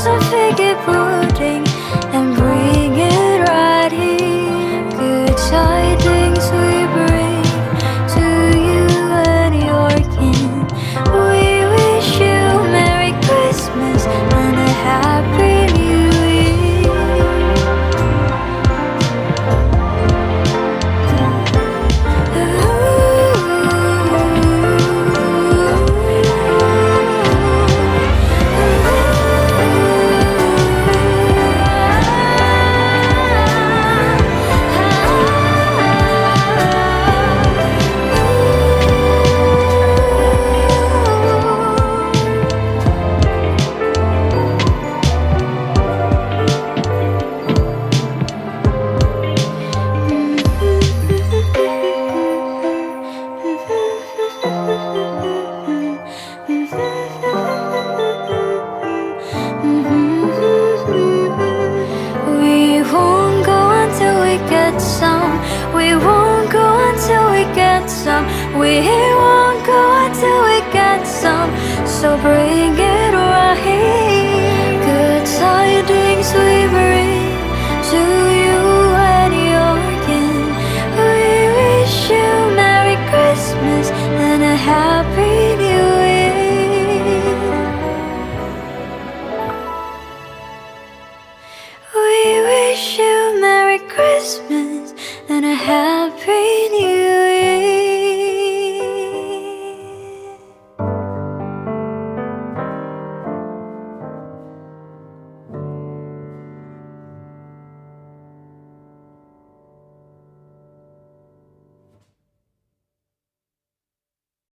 some figgy pudding and bring it right here. Good tidings we bring to you and your kin. We wish you Merry Christmas and a Happy New Year. We won't go until we get some. We won't go until we get some. We won't go until we get some. So bring it right here. Good tidings we bring to you and your kin. We wish you Merry Christmas and a Happy New Year. We wish you Merry Christmas and a Happy